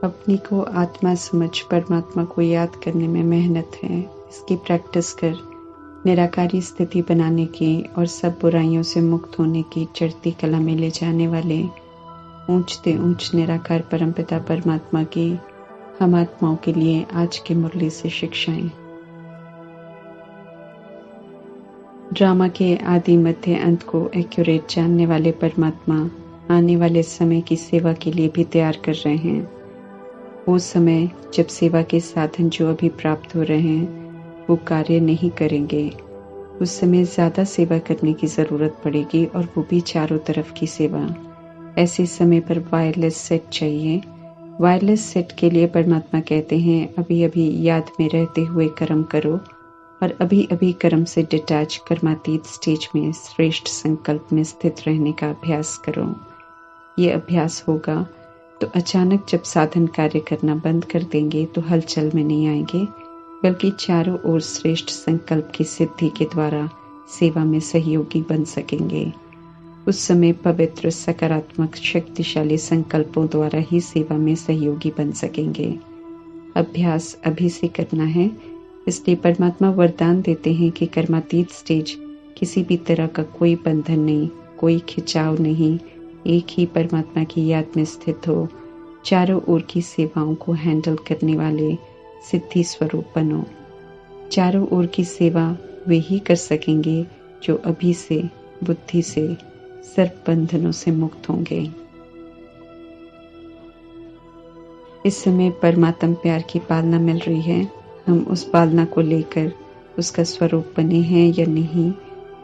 अपनी को आत्मा समझ परमात्मा को याद करने में मेहनत है। इसकी प्रैक्टिस कर निराकारी स्थिति बनाने की और सब बुराइयों से मुक्त होने की चढ़ती कला में ले जाने वाले ऊंचते ऊंच निराकार परमपिता परमात्मा की हम आत्माओं के लिए आज की मुरली से शिक्षाएं। ड्रामा के आदि मध्य अंत को एक्यूरेट जानने वाले परमात्मा आने वाले समय की सेवा के लिए भी तैयार कर रहे हैं। वो समय जब सेवा के साधन जो अभी प्राप्त हो रहे हैं वो कार्य नहीं करेंगे, उस समय ज़्यादा सेवा करने की ज़रूरत पड़ेगी और वो भी चारों तरफ की सेवा। ऐसे समय पर वायरलेस सेट चाहिए। वायरलेस सेट के लिए परमात्मा कहते हैं अभी अभी याद में रहते हुए कर्म करो और अभी अभी कर्म से डिटैच कर्मातीत स्टेज में श्रेष्ठ संकल्प में स्थित रहने का अभ्यास करो। ये अभ्यास होगा तो अचानक जब साधन कार्य करना बंद कर देंगे तो हलचल में नहीं आएंगे, बल्कि चारों ओर श्रेष्ठ संकल्प की सिद्धि के द्वारा सेवा में सहयोगी बन सकेंगे। उस समय पवित्र सकारात्मक शक्तिशाली संकल्पों द्वारा ही सेवा में सहयोगी बन सकेंगे। अभ्यास अभी से करना है, इसलिए परमात्मा वरदान देते हैं कि कर्मातीत स्टेज किसी भी तरह का कोई बंधन नहीं, कोई खिंचाव नहीं, एक ही परमात्मा की याद में स्थित हो, चारों ओर की सेवाओं को हैंडल करने वाले सिद्धि स्वरूप बनो। चारों ओर की सेवा वे ही कर सकेंगे जो अभी से बुद्धि से सर्व बंधनों से मुक्त होंगे। इस समय परमात्म प्यार की पालना मिल रही है। हम उस पालना को लेकर उसका स्वरूप बने हैं या नहीं,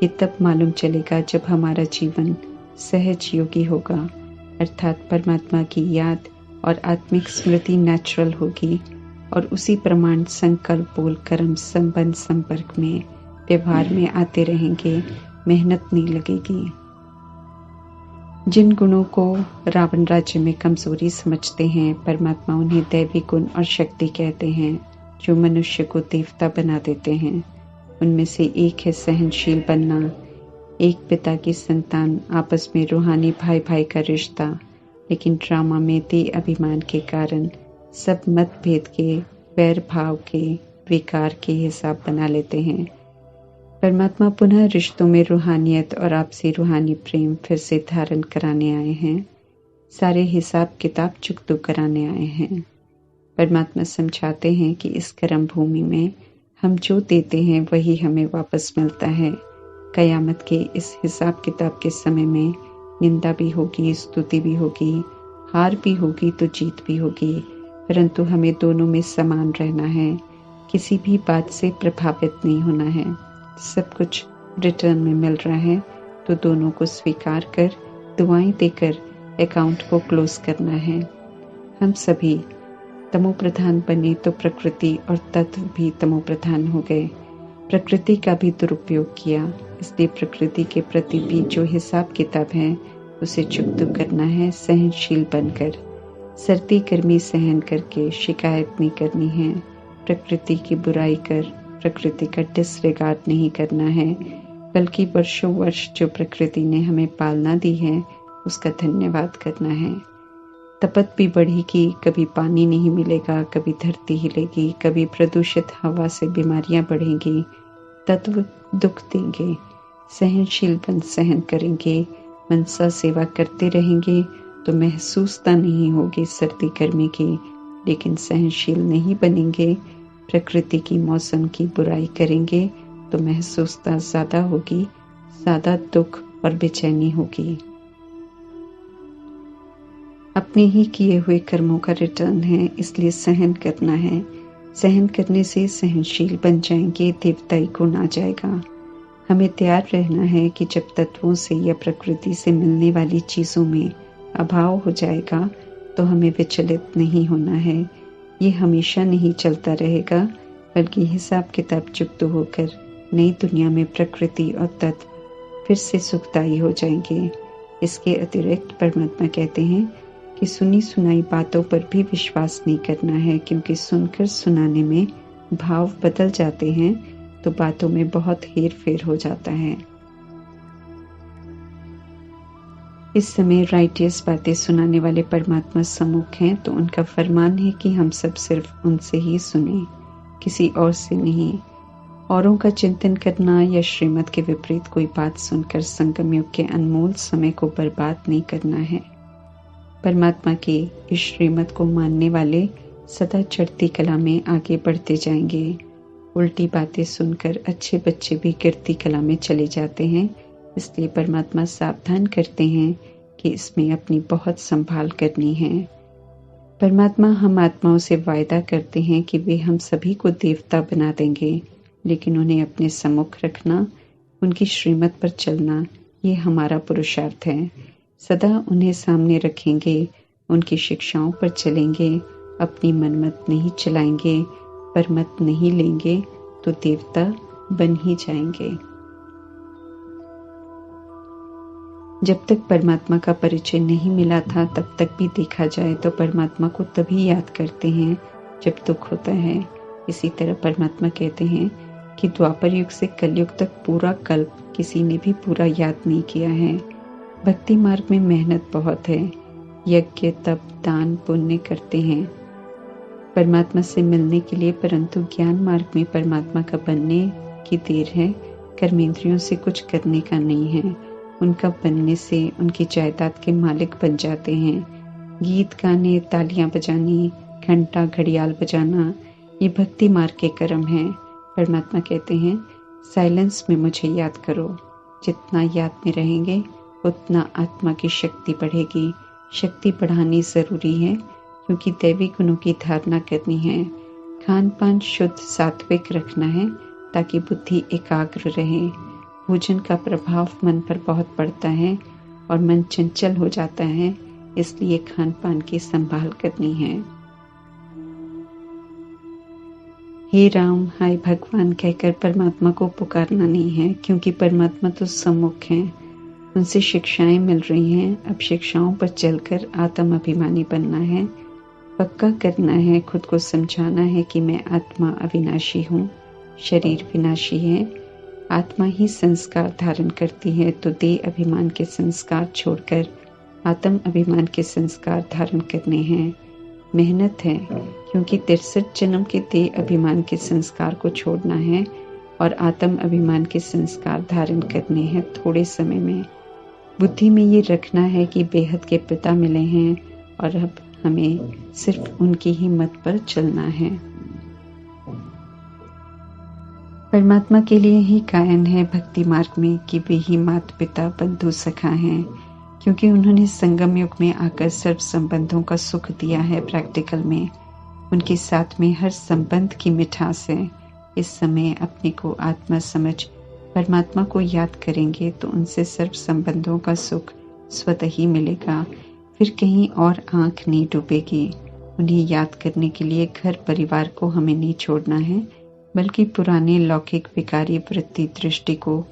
ये तब मालूम चलेगा जब हमारा जीवन सहज योगी होगा, अर्थात परमात्मा की याद और आत्मिक स्मृति नेचुरल होगी और उसी प्रमाण संकल्प बोल कर्म संबंध संपर्क में व्यवहार में आते रहेंगे, मेहनत नहीं लगेगी। जिन गुणों को रावण राज्य में कमजोरी समझते हैं, परमात्मा उन्हें दैवी गुण और शक्ति कहते हैं जो मनुष्य को देवता बना देते हैं। उनमें से एक है सहनशील बनना। एक पिता की संतान, आपस में रूहानी भाई भाई का रिश्ता, लेकिन ड्रामा में दे अभिमान के कारण सब मतभेद के, वैर भाव के, विकार के हिसाब बना लेते हैं। परमात्मा पुनः रिश्तों में रूहानियत और आपसी रूहानी प्रेम फिर से धारण कराने आए हैं, सारे हिसाब किताब चुकतो कराने आए हैं। परमात्मा समझाते हैं कि इस कर्म भूमि में हम जो देते हैं वही हमें वापस मिलता है। कयामत के इस हिसाब किताब के समय में निंदा भी होगी, स्तुति भी होगी, हार भी होगी तो जीत भी होगी, परंतु हमें दोनों में समान रहना है, किसी भी बात से प्रभावित नहीं होना है। सब कुछ रिटर्न में मिल रहा है तो दोनों को स्वीकार कर दुआएं देकर अकाउंट को क्लोज करना है। हम सभी तमो प्रधान बने तो प्रकृति और तत्व भी तमो प्रधान हो गए। प्रकृति का भी दुरुपयोग किया, इसलिए प्रकृति के प्रति भी जो हिसाब किताब है उसे चुकतो करना है, सहनशील बनकर। सर्दी गर्मी सहन करके शिकायत नहीं करनी है। प्रकृति की बुराई कर प्रकृति का डिसरिगार्ड नहीं करना है, बल्कि वर्षों वर्ष जो प्रकृति ने हमें पालना दी है उसका धन्यवाद करना है। तपत भी बढ़ेगी, कभी पानी नहीं मिलेगा, कभी धरती हिलेगी, कभी प्रदूषित हवा से बीमारियां बढ़ेंगी, तत्व दुख देंगे। सहनशील बन सहन करेंगे, मनसा सेवा करते रहेंगे तो महसूसता नहीं होगी सर्दी गर्मी की, लेकिन सहनशील नहीं बनेंगे, प्रकृति की मौसम की बुराई करेंगे तो महसूसता ज्यादा होगी, ज्यादा दुख और बेचैनी होगी। अपने ही किए हुए कर्मों का रिटर्न है, इसलिए सहन करना है। सहन करने से सहनशील बन जाएंगे, देवताई गुण आ जाएगा। हमें तैयार रहना है कि जब तत्वों से या प्रकृति से मिलने वाली चीजों में अभाव हो जाएगा तो हमें विचलित नहीं होना है। ये हमेशा नहीं चलता रहेगा, बल्कि हिसाब किताब चुकतो होकर नई दुनिया में प्रकृति और तत्व फिर से सुखदायी हो जाएंगे। इसके अतिरिक्त परमात्मा कहते हैं कि सुनी सुनाई बातों पर भी विश्वास नहीं करना है, क्योंकि सुनकर सुनाने में भाव बदल जाते हैं तो बातों में बहुत हेर फेर हो जाता है। इस समय राइटियस बातें सुनाने वाले परमात्मा सम्मुख हैं, तो उनका फरमान है कि हम सब सिर्फ उनसे ही सुने, किसी और से नहीं। औरों का चिंतन करना या श्रीमत के विपरीत कोई बात सुनकर संगम युग के अनमोल समय को बर्बाद नहीं करना है। परमात्मा के इस श्रीमत को मानने वाले सदा चढ़ती कला में आगे बढ़ते जाएंगे। उल्टी बातें सुनकर अच्छे बच्चे भी गिरती कला में चले जाते हैं, इसलिए परमात्मा सावधान करते हैं कि इसमें अपनी बहुत संभाल करनी है। परमात्मा हम आत्माओं से वायदा करते हैं कि वे हम सभी को देवता बना देंगे, लेकिन उन्हें अपने सम्मुख रखना, उनकी श्रीमत पर चलना, ये हमारा पुरुषार्थ है। सदा उन्हें सामने रखेंगे, उनकी शिक्षाओं पर चलेंगे, अपनी मनमत नहीं चलाएंगे, परमत नहीं लेंगे तो देवता बन ही जाएंगे। जब तक परमात्मा का परिचय नहीं मिला था, तब तक भी देखा जाए तो परमात्मा को तभी याद करते हैं जब दुख होता है। इसी तरह परमात्मा कहते हैं कि द्वापर युग से कलयुग तक पूरा कल्प किसी ने भी पूरा याद नहीं किया है। भक्ति मार्ग में मेहनत बहुत है, यज्ञ तप दान पुण्य करते हैं परमात्मा से मिलने के लिए, परंतु ज्ञान मार्ग में परमात्मा का बनने की देर है। कर्मेंद्रियों से कुछ करने का नहीं है, उनका बनने से उनकी जायदाद के मालिक बन जाते हैं। गीत गाने, तालियां बजानी, घंटा घड़ियाल बजाना, ये भक्ति मार्ग के कर्म हैं। परमात्मा कहते हैं साइलेंस में मुझे याद करो। जितना याद में रहेंगे उतना आत्मा की शक्ति बढ़ेगी। शक्ति बढ़ानी जरूरी है क्योंकि दैवी गुणों की धारणा करनी है। खान पान शुद्ध सात्विक रखना है ताकि बुद्धि एकाग्र रहे। भोजन का प्रभाव मन पर बहुत पड़ता है और मन चंचल हो जाता है, इसलिए खान पान की संभाल करनी है। हे राम, हाय भगवान कहकर परमात्मा को पुकारना नहीं है, क्योंकि परमात्मा तो सम्मुख हैं, उनसे शिक्षाएं मिल रही हैं। अब शिक्षाओं पर चलकर आत्म अभिमानी बनना है, पक्का करना है, खुद को समझाना है कि मैं आत्मा अविनाशी हूँ, शरीर विनाशी है। आत्मा ही संस्कार धारण करती है, तो देह अभिमान के संस्कार छोड़कर आत्म अभिमान के संस्कार धारण करने हैं। मेहनत है, क्योंकि 63 जन्म के देह अभिमान के संस्कार को छोड़ना है और आत्म अभिमान के संस्कार धारण करने हैं थोड़े समय में। बुद्धि में ये रखना है कि बेहद के पिता मिले हैं और अब हमें सिर्फ उनकी ही मत पर चलना है। परमात्मा के लिए ही गायन है भक्ति मार्ग में कि वे ही माता पिता बंधु सखा हैं, क्योंकि उन्होंने संगम युग में आकर सर्व संबंधों का सुख दिया है। प्रैक्टिकल में उनके साथ में हर संबंध की मिठास है। इस समय अपने को आत्मा समझ परमात्मा को याद करेंगे तो उनसे सर्व संबंधों का सुख स्वतः ही मिलेगा, फिर कहीं और आंख नहीं डूबेगी। उन्हें याद करने के लिए घर परिवार को हमें नहीं छोड़ना है, बल्कि पुराने लौकिक विकारी वृत्ति दृष्टि को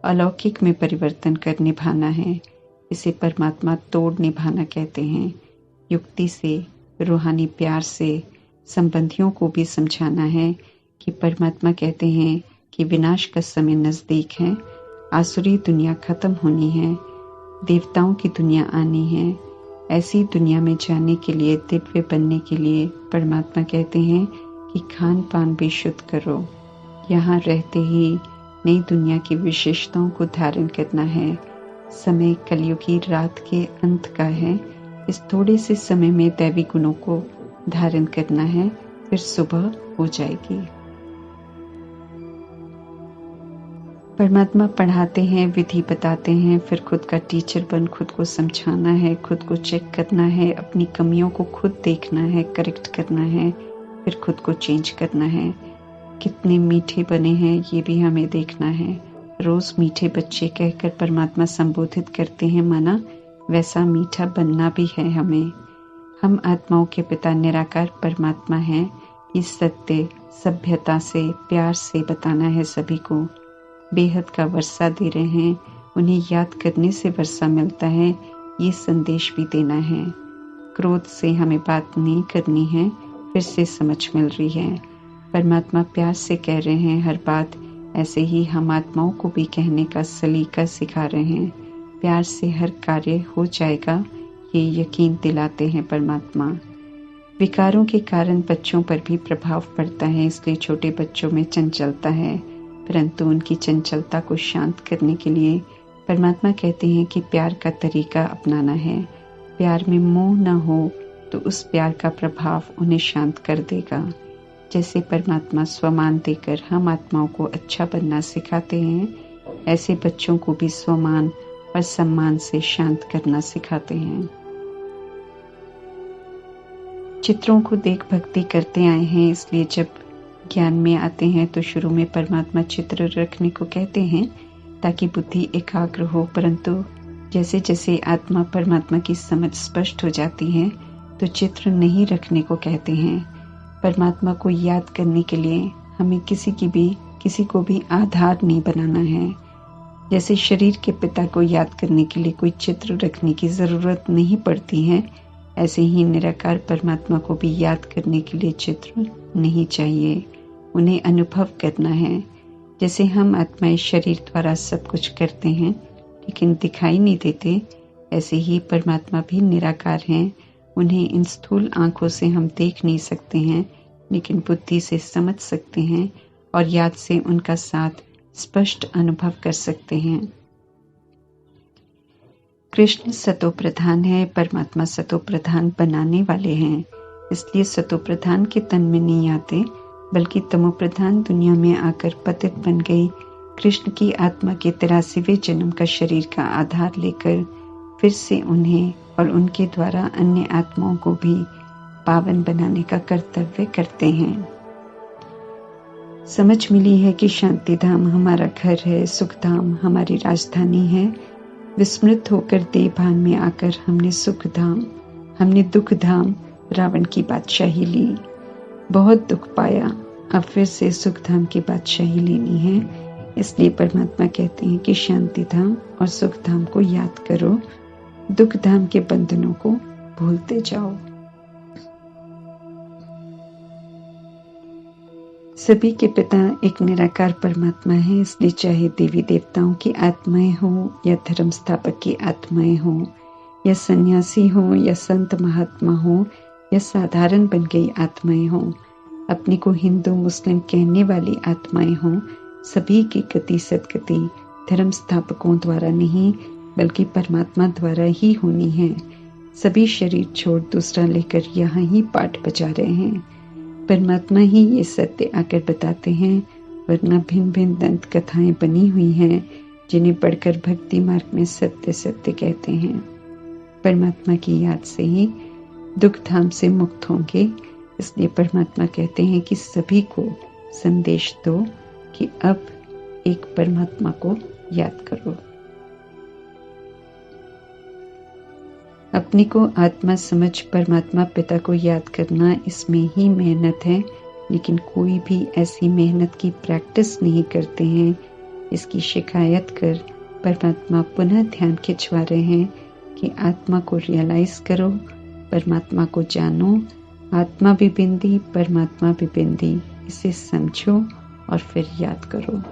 अलौकिक में परिवर्तन कर निभाना है। इसे परमात्मा तोड़ निभाना कहते हैं। युक्ति से, रूहानी प्यार से संबंधियों को भी समझाना है कि परमात्मा कहते हैं कि विनाश का समय नजदीक है, आसुरी दुनिया खत्म होनी है, देवताओं की दुनिया आनी है। ऐसी दुनिया में जाने के लिए, दिव्य बनने के लिए परमात्मा कहते हैं कि खान पान भी शुद्ध करो। यहाँ रहते ही नई दुनिया की विशेषताओं को धारण करना है। समय कलयुगी रात के अंत का है। इस थोड़े से समय में दैवी गुणों को धारण करना है, फिर सुबह हो जाएगी। परमात्मा पढ़ाते हैं, विधि बताते हैं, फिर खुद का टीचर बन खुद को समझाना है, खुद को चेक करना है, अपनी कमियों को खुद देखना है, करेक्ट करना है, फिर खुद को चेंज करना है। कितने मीठे बने हैं ये भी हमें देखना है। रोज मीठे बच्चे कहकर परमात्मा संबोधित करते हैं, माना वैसा मीठा बनना भी है हमें। हम आत्माओं के पिता निराकार परमात्मा हैं। इस सत्य सभ्यता से, प्यार से बताना है सभी को। बेहद का वर्षा दे रहे हैं, उन्हें याद करने से वर्षा मिलता है, ये संदेश भी देना है। क्रोध से हमें बात नहीं करनी है, फिर से समझ मिल रही है। परमात्मा प्यार से कह रहे हैं हर बात, ऐसे ही हम आत्माओं को भी कहने का सलीका सिखा रहे हैं। प्यार से हर कार्य हो जाएगा, ये यकीन दिलाते हैं परमात्मा। विकारों के कारण बच्चों पर भी प्रभाव पड़ता है, इसलिए छोटे बच्चों में चंचलता है, परंतु उनकी चंचलता को शांत करने के लिए परमात्मा कहते हैं कि प्यार का तरीका अपनाना है। प्यार में मोह न हो तो उस प्यार का प्रभाव उन्हें शांत कर देगा। जैसे परमात्मा स्वमान देकर हम आत्माओं को अच्छा बनना सिखाते हैं, ऐसे बच्चों को भी स्वमान और सम्मान से शांत करना सिखाते हैं। चित्रों को देख भक्ति करते आए हैं, इसलिए जब ज्ञान में आते हैं तो शुरू में परमात्मा चित्र रखने को कहते हैं ताकि बुद्धि एकाग्र हो, परंतु जैसे जैसे आत्मा परमात्मा की समझ स्पष्ट हो जाती है तो चित्र नहीं रखने को कहते हैं। परमात्मा को याद करने के लिए हमें किसी को भी आधार नहीं बनाना है। जैसे शरीर के पिता को याद करने के लिए कोई चित्र रखने की जरूरत नहीं पड़ती है, ऐसे ही निराकार परमात्मा को भी याद करने के लिए चित्र नहीं चाहिए, उन्हें अनुभव करना है। जैसे हम आत्माएं शरीर द्वारा सब कुछ करते हैं लेकिन दिखाई नहीं देते, ऐसे ही परमात्मा भी निराकार हैं। उन्हें इन स्थूल आंखों से हम देख नहीं सकते हैं, लेकिन बुद्धि से समझ सकते हैं और याद से उनका साथ स्पष्ट अनुभव कर सकते हैं। कृष्ण सतो प्रधान है, परमात्मा सतो प्रधान बनाने वाले हैं, इसलिए सतो प्रधान के तन में नहीं आते, बल्कि तमो प्रधान दुनिया में आकर पतित बन गई कृष्ण की आत्मा के 83वें जन्म का शरीर का आधार लेकर फिर से उन्हें और उनके द्वारा अन्य आत्माओं को भी पावन बनाने का कर्तव्य करते हैं। समझ मिली है कि शांति धाम हमारा घर है, सुख धाम हमारी राजधानी है। विस्मृत होकर देह भान में आकर हमने दुख धाम रावण की बादशाही ली। बहुत दुख पाया, अब फिर से सुख धाम की बादशाही लेनी है। इसलिए परमात्मा कहते हैं कि शांति धाम और सुख धाम को याद करो, दुख धाम के बंधनों को भूलते जाओ। सभी के पिता एक निराकार परमात्मा है, इसलिए चाहे देवी देवताओं की आत्माएं हो या धर्म स्थापक की आत्माएं हो या सन्यासी हो या संत महात्मा हो या साधारण बन गई आत्माएं हो, अपने को हिंदू मुस्लिम कहने वाली आत्माएं हो, सभी की गति सदगति धर्म स्थापकों द्वारा नहीं बल्कि परमात्मा द्वारा ही होनी है। सभी शरीर छोड़ दूसरा लेकर यहाँ ही पाठ बजा रहे हैं। परमात्मा ही ये सत्य आकर बताते हैं, वरना भिन्न भिन्न दंत कथाएं बनी हुई हैं जिन्हें पढ़कर भक्ति मार्ग में सत्य सत्य कहते हैं। परमात्मा की याद से ही दुख धाम से मुक्त होंगे, इसलिए परमात्मा कहते हैं कि सभी को संदेश दो कि अब एक परमात्मा को याद करो। अपने को आत्मा समझ परमात्मा पिता को याद करना, इसमें ही मेहनत है, लेकिन कोई भी ऐसी मेहनत की प्रैक्टिस नहीं करते हैं। इसकी शिकायत कर परमात्मा पुनः ध्यान खिंचवा रहे हैं कि आत्मा को रियलाइज करो, परमात्मा को जानो, आत्मा भी बिंदी परमात्मा भी बिंदी, इसे समझो और फिर याद करो।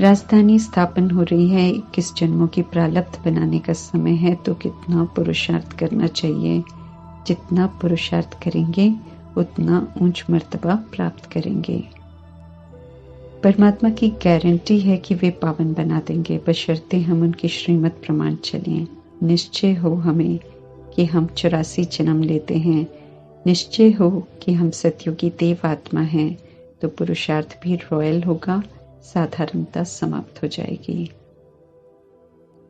राजधानी स्थापन हो रही है, 21 जन्मों की प्रारब्ध बनाने का समय है, तो कितना पुरुषार्थ करना चाहिए। जितना पुरुषार्थ करेंगे उतना ऊंच मर्तबा प्राप्त करेंगे। परमात्मा की गारंटी है कि वे पावन बना देंगे, बशर्ते हम उनकी श्रीमत प्रमाण चलें। निश्चय हो हमें कि हम 84 जन्म लेते हैं, निश्चय हो कि हम सतयुगी देव आत्मा हैं, तो पुरुषार्थ भी रॉयल होगा, साधारणता समाप्त हो जाएगी।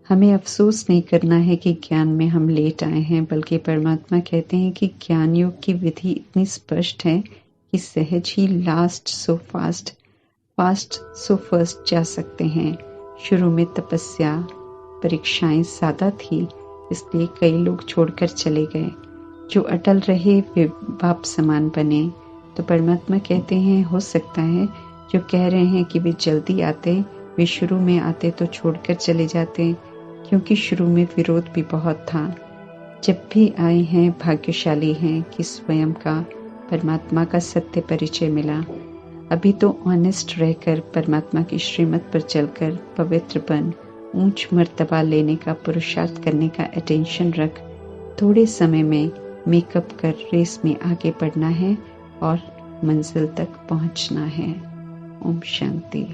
हमें अफसोस नहीं करना है कि ज्ञान में हम लेट आए हैं, बल्कि परमात्मा कहते हैं कि ज्ञान योग की विधि इतनी स्पष्ट है कि सहज ही last so fast, fast so first जा सकते हैं। शुरू में तपस्या परीक्षाएं सादा थी, इसलिए कई लोग छोड़कर चले गए। जो अटल रहे वे बाप समान बने। तो परमात्मा कहते हैं हो सकता है जो कह रहे हैं कि वे जल्दी आते, वे शुरू में आते तो छोड़कर चले जाते, क्योंकि शुरू में विरोध भी बहुत था। जब भी आए हैं भाग्यशाली हैं कि स्वयं का परमात्मा का सत्य परिचय मिला। अभी तो ऑनेस्ट रहकर परमात्मा की श्रीमत पर चलकर पवित्र बन ऊंच मर्तबा लेने का पुरुषार्थ करने का अटेंशन रख। थोड़े समय में मेकअप कर रेस में आगे बढ़ना है और मंजिल तक पहुंचना है। ओम शांति।